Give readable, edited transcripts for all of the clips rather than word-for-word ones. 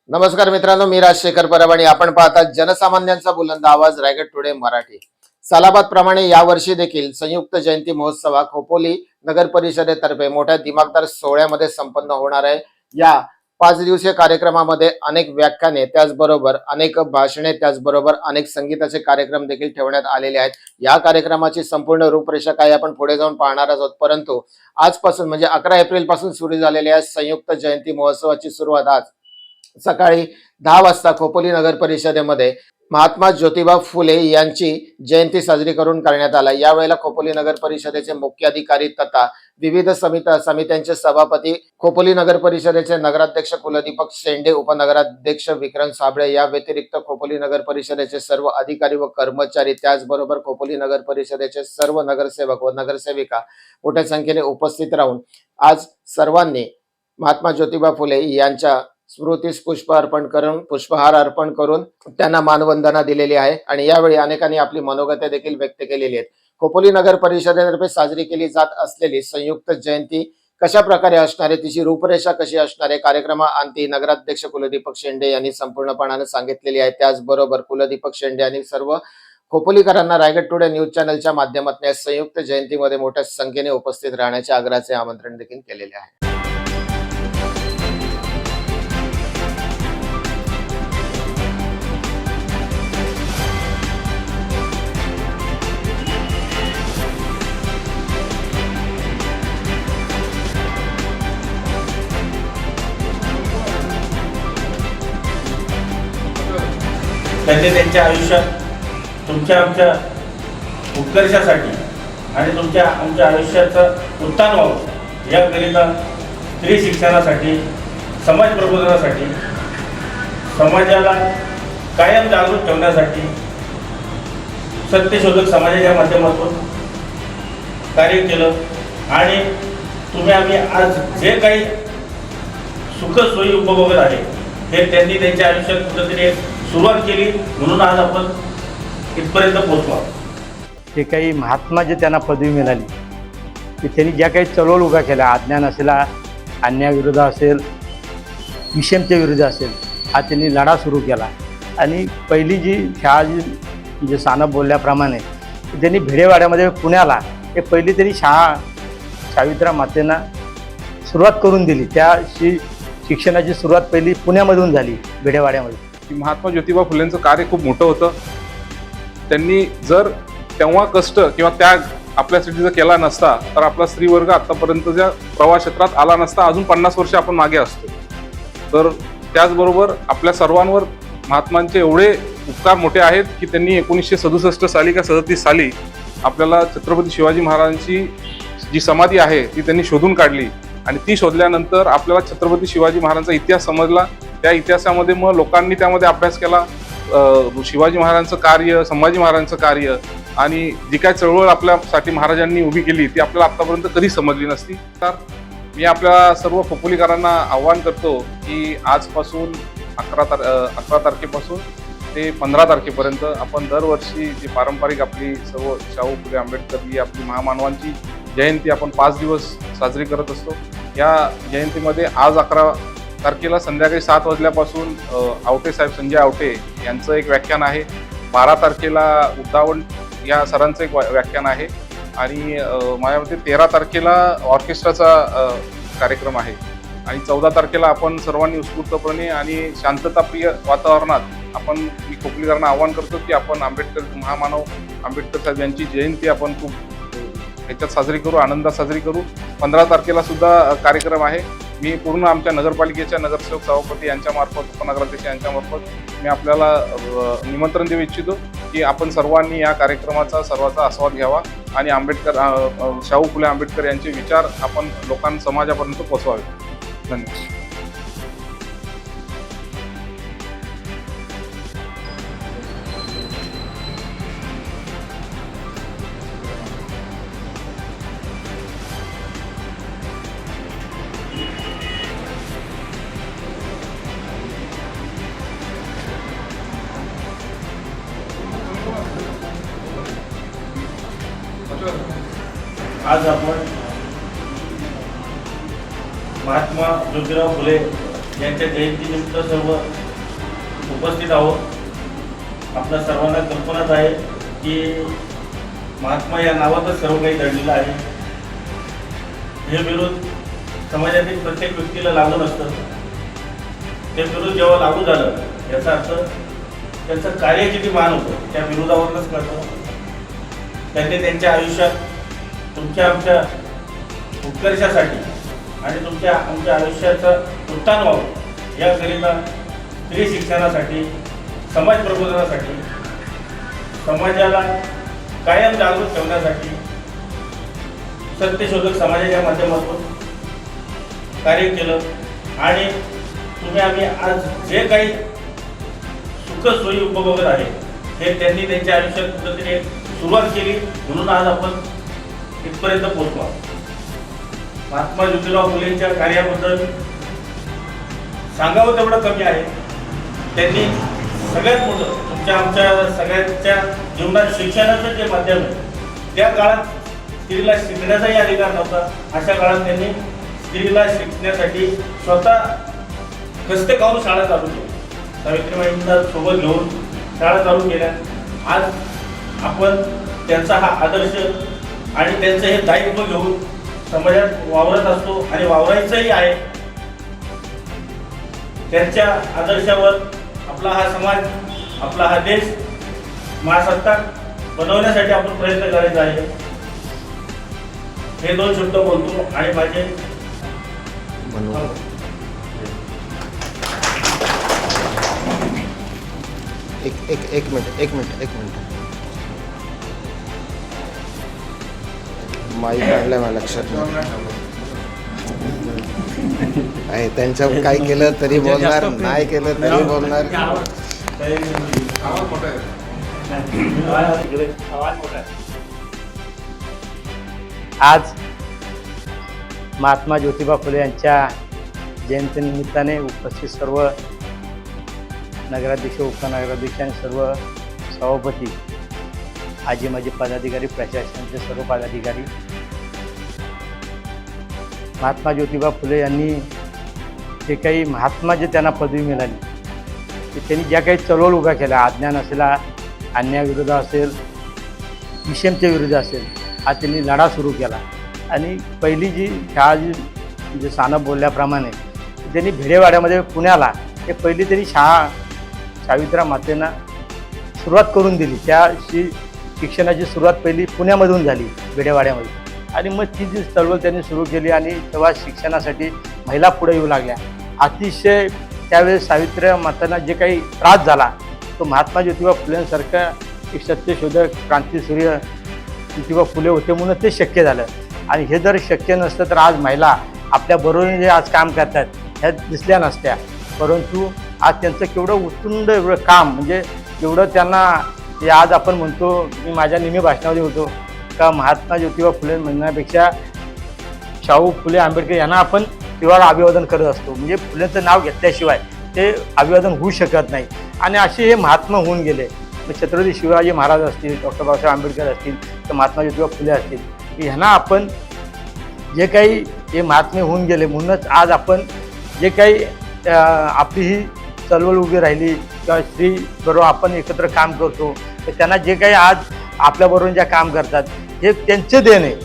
नमस्कार मित्रांनो, मी राजशेखर परब आणि आपण पाहतात जनसामान्यांचा बुलंद आवाज रायगड टुडे मराठी। सालाबाद प्रमाणे यावर्षी देखील संयुक्त जयंती महोत्सव खोपोली नगर परिषदेतर्फे मोठ्या दिमागदार सोहळ्यामध्ये संपन्न होणार आहे। या 5 दिवसीय कार्यक्रमामध्ये अनेक व्याख्याने, त्याचबरोबर अनेक भाषणे, त्याचबरोबर अनेक संगीताचे कार्यक्रम देखील ठेवण्यात आलेले आहेत। या कार्यक्रमाची संपूर्ण रूपरेषा काय आपण पुढे जाऊन पाहणार आहोत, परंतु आजपासून म्हणजे 11 एप्रिल पासून सुरू झालेल्या संयुक्त जयंती महोत्सवाची सुरुवात आज सकाळी 10 वाजता खोपोली नगर परिषदेमध्ये महात्मा ज्योतिबा फुले यांची जयंती साजरी करून करण्यात आला। यावेळेला खोपोली नगर परिषदेचे मुख्य अधिकारी तथा विविध समित्यांचे सभापती, खोपोली नगर परिषदेचे नगराध्यक्ष कुलदीपक शेंडे, उपनगराध्यक्ष विक्रम साबळे, या व्यतिरिक्त खोपोली नगर परिषदेचे सर्व अधिकारी व कर्मचारी, त्याचबरोबर खोपोली नगर परिषदेचे सर्व नगरसेवक व नगरसेविका मोठ्या संख्येने उपस्थित राहून आज सर्वांनी महात्मा ज्योतिबा फुले यांच्या स्मृतीस पुष्पहार अर्पण करून त्यांना मानवंदना दिलेली आहे। आणि यावेळी अनेकांनी आपली मनोगते देखील व्यक्त केलेली आहेत। खोपोली नगर परिषदेतर्फे साजरी केली जात असलेली संयुक्त जयंती कशा प्रकारे असणार आहे, तिची रूपरेषा कशी असणार आहे, कार्यक्रमाअंती नगराध्यक्ष कुलदीपक शेंडे यांनी संपूर्णपणाने सांगितलेली आहे। त्याचबरोबर कुलदीपक शेंडे यांनी सर्व खोपोलीकरांना रायगड टुडे न्यूज चॅनलच्या माध्यमातून संयुक्त जयंतीमध्ये मोठ्या संख्येने उपस्थित राहण्याचे आग्रहाचे आमंत्रण देखील केलेले आहे। त्यांच्या आयुष्यात तुमच्या आमच्या उत्कर्षासाठी आणि तुमच्या आमच्या आयुष्याचं उत्थान व्हावं याकरिता स्त्री शिक्षणासाठी, समाज प्रबोधनासाठी, समाजाला कायम जागृत ठेवण्यासाठी सत्यशोधक समाजाच्या माध्यमातून कार्य केलं। आणि तुम्ही आम्ही आज जे काही सुखसोयी उपभोगत आहे हे त्यांनी त्यांच्या आयुष्यात कुठेतरी सुरुवात केली, म्हणून आज आपण इथपर्यंत पोहोचलो। जे काही महात्मा जे त्यांना पदवी मिळाली, की त्यांनी ज्या काही चळवळ उभ्या केल्या, अज्ञान असेल, अन्यायाविरुद्ध असेल, विषमतेविरुद्ध असेल, हा त्यांनी लढा सुरू केला। आणि पहिली जी शाळा जे सानप बोलल्याप्रमाणे त्यांनी भिडेवाड्यामध्ये पुण्याला एक पहिली तरी शाळा सावित्रा मातेंना सुरुवात करून दिली। त्या शिक्षणाची सुरुवात पहिली पुण्यामधून झाली, भिडेवाड्यामध्ये। महात्मा ज्योतिबा फुलेंचं कार्य खूप मोठं होतं। त्यांनी जर तेव्हा कष्ट किंवा त्याग आपल्यासाठी जर केला नसता तर आपला स्त्रीवर्ग आतापर्यंतच्या प्रवास क्षेत्रात आला नसता। अजून 50 वर्ष आपण मागे असतो। तर त्याचबरोबर आपल्या सर्वांवर महात्मांचे एवढे उपकार मोठे आहेत की त्यांनी 1967 साली का 37 साली आपल्याला छत्रपती शिवाजी महाराजांची जी समाधी आहे ती त्यांनी शोधून काढली। आणि ती शोधल्यानंतर आपल्याला छत्रपती शिवाजी महाराजांचा इतिहास समजला। त्या इतिहासामध्ये मग लोकांनी त्यामध्ये अभ्यास केला, शिवाजी महाराजांचं कार्य, संभाजी महाराजांचं कार्य आणि जी काय चळवळ आपल्यासाठी महाराजांनी उभी केली ती आपल्याला आतापर्यंत कधी समजली नसती। तर मी आपल्या सर्व खोपोलीकरांना आव्हान करतो की आजपासून 11 तारखेपासून ते 15 तारखेपर्यंत आपण दरवर्षी जी पारंपरिक आपली सर्व शाहू फुले आंबेडकर ही आपली महामानवांची जयंती आपण 5 दिवस साजरी करत असतो। या जयंतीमध्ये आज 11 तारखेला संध्याकाळी 7 वाजल्यापासून आवटे साहेब, संजय आवटे यांचं एक व्याख्यान आहे। 12 तारखेला उद्दावण या सरांचं एक व्याख्यान आहे। आणि माझ्या मते 13 तारखेला ऑर्केस्ट्राचा कार्यक्रम आहे। आणि 14 तारखेला आपण सर्वांनी उत्स्फूर्तपणे आणि शांतताप्रिय वातावरणात आपण, मी खोपोलीकरांना आवाहन करतो की आपण महामानव आंबेडकर साहेब यांची जयंती आपण खूप ह्याच्यात साजरी करू, आनंदात साजरी करू। 15 तारखेला सुद्धा कार्यक्रम आहे। मी पूर्ण आमच्या नगरपालिकेच्या नगरसेवक सभापती यांच्यामार्फत, उपनगराध्यक्ष यांच्यामार्फत मी आपल्याला निमंत्रण देऊ इच्छितो की आपण सर्वांनी या कार्यक्रमाचा सर्वांचा आस्वाद घ्यावा आणि शाहू फुले आंबेडकर यांचे विचार आपण समाजापर्यंत पोहोचवावे। धन्यवाद। आज आपण महात्मा ज्योतिराव फुले यांच्या जयंतीनिमित्त सर्व उपस्थित आहोत. आपल्या सर्वांना कल्पनाच आहे की महात्मा या नावातच सर्व काही दडलेलं आहे. हे विरोध समाजातील प्रत्येक व्यक्तीला लागून असतं. ते विरोध जेव्हा लागू झालं याचा अर्थ त्यांचं कार्य किती महान होतं त्या विरोधावरूनच कळतं. त्यांनी त्यांच्या आयुष्यात तुमच्या आमच्या उत्कर्षासाठी आणि तुमच्या आमच्या आयुष्याचं उत्थान व्हावं याकरिता स्त्री शिक्षणासाठी, समाज प्रबोधनासाठी, समाजाला कायम जागृत ठेवण्यासाठी सत्यशोधक समाजाच्या माध्यमातून कार्य केलं. आणि तुम्ही आम्ही आज जे काही सुखसोयी उपभोगत आहे हे त्यांनी त्यांच्या आयुष्यात कुठेतरी एक सुरुवात केली म्हणून आज आपण इथपर्यंत पोहोचलो. महात्मा ज्योतिराव फुलेंच्या कार्याबद्दल सांगावं तेवढं कमी आहे. त्यांनी सगळ्यात मोठं तुमच्या आमच्या सगळ्यांच्या जीवनात शिक्षणाचं जे माध्यम आहे त्या काळात स्त्रीला शिकण्याचाही अधिकार नव्हता. अशा काळात त्यांनी स्त्रीला शिकण्यासाठी स्वतः कष्ट करून शाळा चालू केल्या. सावित्रीबाईंना सोबत घेऊन शाळा चालू केल्या. आज आपण त्यांचा हा आदर्श आणि त्यांचं हे दायित्व घेऊन समाजात वावरत असतो आणि वावरायचंही आहे. त्यांच्या आदर्शावर आपला हा समाज, आपला हा देश महासत्ताक बनवण्यासाठी आपण प्रयत्न करायचा आहे. हे दोन शब्द बोलतो आणि माझे एक मिनिट माईक आणलं मला लक्षात आहे. त्यांच्या काय केलं तरी बोलणार, नाही केलं तरी बोलणार. आज महात्मा ज्योतिबा फुले यांच्या जयंतीनिमित्ताने उपस्थित सर्व नगराध्यक्ष, उपनगराध्यक्ष आणि सर्व सभापती, आजी माजी पदाधिकारी, प्रशासनाचे सर्व पदाधिकारी, महात्मा ज्योतिबा फुले यांनी जे काही महात्मा जे त्यांना पदवी मिळाली ते त्यांनी ज्या काही चळवळ उभ्या केल्या, अज्ञान असेल, अन्यायाविरुद्ध असेल, विषमतेच्या विरुद्ध असेल, हा त्यांनी लढा सुरू केला. आणि पहिली जी शाळा जी सानप बोलल्याप्रमाणे त्यांनी भिडेवाड्यामध्ये पुण्याला हे पहिली त्यांनी शाळा सावित्रा मातेंना सुरुवात करून दिली. त्या शिक्षणाची सुरुवात पहिली पुण्यामधून झाली, भिडेवाड्यामध्ये. आणि मग ती जी चळवळ त्यांनी सुरू केली आणि तेव्हा शिक्षणासाठी महिला पुढे येऊ लागल्या. अतिशय त्यावेळेस सावित्र्या मातांना जे काही त्रास झाला तो महात्मा ज्योतिबा फुलेंसारखा एक सत्यशोधक क्रांतीसूर्य ज्योतिबा फुले होते म्हणून ते शक्य झालं. आणि हे जर शक्य नसतं तर आज महिला आपल्या बरोबरीने जे आज काम करतात ह्या दिसल्या नसत्या. परंतु आज त्यांचं केवढं उत्तुंड एवढं काम, म्हणजे एवढं त्यांना हे आज आपण म्हणतो, मी माझ्या नेहमी भाषणामध्ये होतो का महात्मा ज्योतिबा फुले म्हणण्यापेक्षा शाहू फुले आंबेडकर यांना आपण तेव्हा अभिवादन करत असतो. म्हणजे फुलेंचं नाव घेतल्याशिवाय ते अभिवादन होऊ शकत नाही. आणि असे हे महात्मा होऊन गेले. छत्रपती शिवाजी महाराज असतील, डॉक्टर बाबासाहेब आंबेडकर असतील, तर महात्मा ज्योतिबा फुले असतील, ह्यांना आपण जे काही हे महात्मे होऊन गेले म्हणूनच आज आपण जे काही आपली ही चळवळ उभी राहिली किंवा स्त्री बरोबर आपण एकत्र काम करतो, तर त्यांना जे काही आज आपल्याबरोबर ज्या काम करतात हे त्यांचे देण आहे.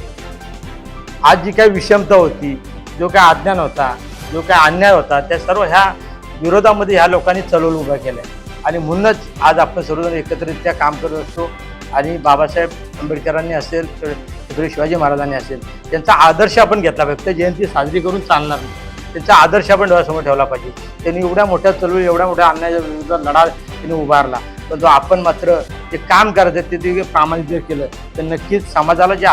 आज जी काही विषमता होती, जो काय अज्ञान होता, जो काय अन्याय होता, त्या सर्व ह्या विरोधामध्ये ह्या लोकांनी चळवळ उभा केल्या. आणि म्हणूनच आज आपण सर्वजण एकत्रितरित्या काम करत असतो. आणि बाबासाहेब आंबेडकरांनी असेल, छत्रपती शिवाजी महाराजांनी असेल, त्यांचा आदर्श आपण घेतला पाहिजे. फक्त जयंती साजरी करून चालणार नाही, त्यांचा आदर्श आपण डोळ्यासमोर ठेवला पाहिजे. त्यांनी एवढ्या मोठ्या चळवळी, एवढ्या मोठ्या अन्यायाच्या विरुद्ध लढा त्यांनी उभारला. पण जो आपण मात्र जे काम करत आहेत ते प्रामाणिक जर केलं तर नक्कीच समाजाला जे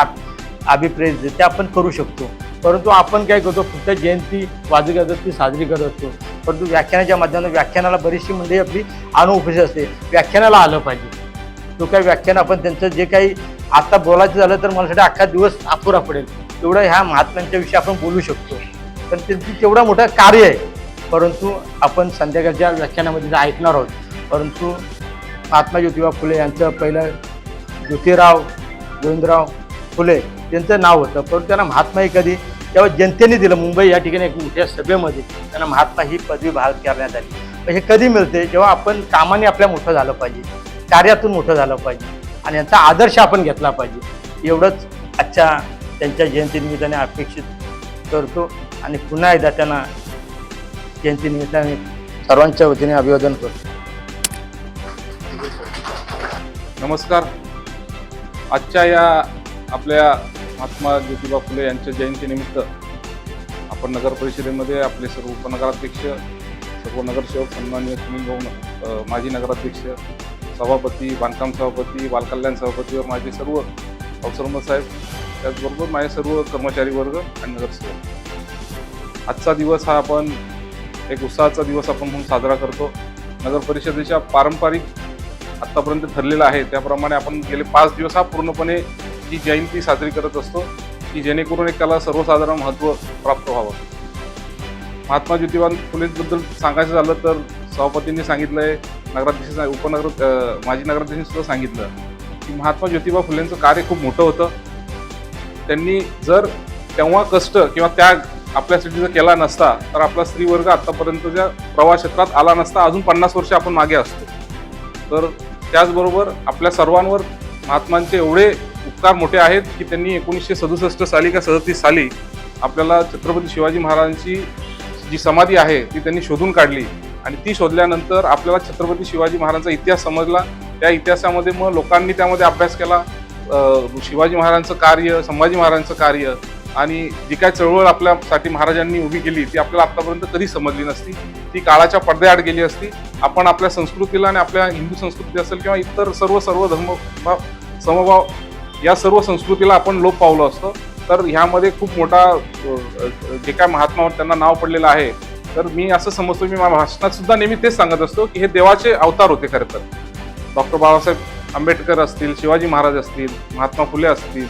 अभिप्रेत आहे ते आपण करू शकतो. परंतु आपण काय करतो, फक्त जयंती वाजवी करतो, ती साजरी करत असतो. परंतु व्याख्यानाच्या माध्यमातून व्याख्यानाला बरीचशी मंडळी आपली अनुपस्थित असते, व्याख्यानाला आलं पाहिजे. तो काही व्याख्यान आपण त्यांचं जे काही आता बोलायचं झालं तर मला वाटतं अख्खा दिवस अपुरा पडेल एवढं ह्या महात्म्यांच्या विषयी आपण बोलू शकतो. पण त्यांचं तेवढं मोठं कार्य आहे. परंतु आपण संध्याकाळच्या व्याख्यानामध्ये जे ऐकणार आहोत. परंतु महात्मा ज्योतिबा फुले यांचं पहिलं ज्योतिराव गोविंदराव फुले त्यांचं नाव होतं, परंतु त्यांना महात्मा ही कधी तेव्हा जनतेने दिलं. मुंबई या ठिकाणी एक मोठ्या सभेमध्ये त्यांना महात्मा ही पदवी बहाल करण्यात आली. हे कधी मिळते जेव्हा आपण कामाने आपल्या मोठं झालं पाहिजे, कार्यातून मोठं झालं पाहिजे आणि यांचा आदर्श आपण घेतला पाहिजे. एवढंच आजच्या त्यांच्या जयंतीनिमित्ताने अपेक्षित करतो आणि पुन्हा एकदा त्यांना जयंतीनिमित्ताने सर्वांच्या वतीने अभिवादन करतो. नमस्कार. आजच्या या आपल्या महात्मा ज्योतिबा फुले यांच्या जयंतीनिमित्त आपण नगर परिषदेमध्ये आपले सर्व उपनगराध्यक्ष, सर्व नगरसेवक, सन्माननीय सुनील भाऊ माजी नगराध्यक्ष, सभापती, बांधकाम सभापती, बालकल्याण सभापती व माझे सर्व अवसरमत साहेब, त्याचबरोबर माझे सर्व कर्मचारी वर्ग आणि नगरसेवक. आजचा दिवस हा आपण एक उत्साहाचा दिवस आपण म्हणून साजरा करतो. नगर परिषदेच्या पारंपरिक आत्तापर्यंत ठरलेला आहे त्याप्रमाणे आपण गेले 5 दिवस हा पूर्णपणे ही जयंती साजरी करत असतो की जेणेकरून एक त्याला सर्वसाधारण महत्त्व प्राप्त व्हावं. महात्मा ज्योतिबा फुलेंबद्दल सांगायचं झालं तर सभापतींनी सांगितलं आहे, माजी नगराध्यक्षांनी सुद्धा सांगितलं की महात्मा ज्योतिबा फुलेंचं कार्य खूप मोठं होतं. त्यांनी जर तेव्हा कष्ट किंवा त्याग आपल्यासाठी जर केला नसता तर आपला स्त्रीवर्ग आत्तापर्यंतच्या प्रवास क्षेत्रात आला नसता. अजून 50 वर्ष आपण मागे असतो. तर त्याचबरोबर आपल्या सर्वांवर महात्मांचे एवढे उपकार मोठे आहेत की त्यांनी 1967 साली का 37 साली आपल्याला छत्रपती शिवाजी महाराजांची जी समाधी आहे ती त्यांनी शोधून काढली आणि ती शोधल्यानंतर आपल्याला छत्रपती शिवाजी महाराजांचा इतिहास समजला. त्या इतिहासामध्ये मग लोकांनी त्यामध्ये अभ्यास केला. शिवाजी महाराजांचं कार्य, संभाजी महाराजांचं कार्य आणि जी काय चळवळ आपल्यासाठी महाराजांनी उभी केली ती आपल्याला आतापर्यंत कधी समजली नसती. ती काळाच्या पडद्याआड गेली असती. आपण आपल्या संस्कृतीला आणि आपल्या हिंदू संस्कृती असेल किंवा इतर सर्व धर्म समभाव या सर्व संस्कृतीला आपण लोप पावलो असतो. तर ह्यामध्ये खूप मोठा जे काय महात्मावर त्यांना नाव पडलेलं आहे. तर मी असं समजतो, मी माझ्या भाषणात सुद्धा नेहमी तेच सांगत असतो की हे देवाचे अवतार होते खरं तर. डॉक्टर बाबासाहेब आंबेडकर असतील, शिवाजी महाराज असतील, महात्मा फुले असतील,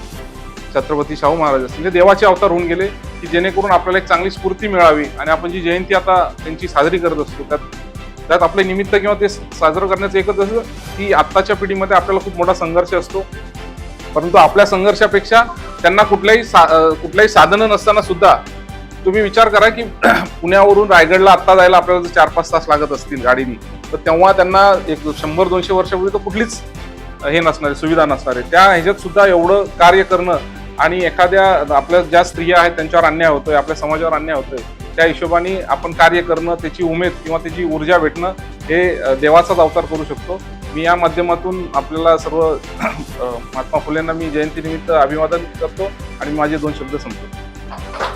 छत्रपती शाहू महाराज असतील, हे देवाचे अवतार होऊन गेले की जेणेकरून आपल्याला एक चांगली स्फूर्ती मिळावी. आणि आपण जी जयंती आता त्यांची साजरी करत असतो त्यात आपले निमित्त किंवा ते साजरं करण्याचं एकच असं की आत्ताच्या पिढीमध्ये आपल्याला खूप मोठा संघर्ष असतो. परंतु आपल्या संघर्षापेक्षा त्यांना कुठल्याही साधनं नसताना सुद्धा तुम्ही विचार करा की पुण्यावरून रायगडला आत्ता जायला आपल्याला जर 4-5 तास लागत असतील गाडीने, तर तेव्हा त्यांना एक 100-200 वर्षापूर्वी तर कुठलीच हे नसणारे, सुविधा नसणारे, त्या ह्याच्यात सुद्धा एवढं कार्य करणं आणि एखाद्या आपल्या ज्या स्त्रिया आहेत त्यांच्यावर अन्याय होतोय, आपल्या समाजावर अन्याय होतोय, त्या हिशोबाने आपण कार्य करणं, त्याची उमेद किंवा त्याची ऊर्जा भेटणं हे देवाचाच अवतार करू शकतो. मी या माध्यमातून आपल्याला सर्व महात्मा फुलेंना मी जयंतीनिमित्त अभिवादन करतो आणि माझे 2 शब्द संपतो.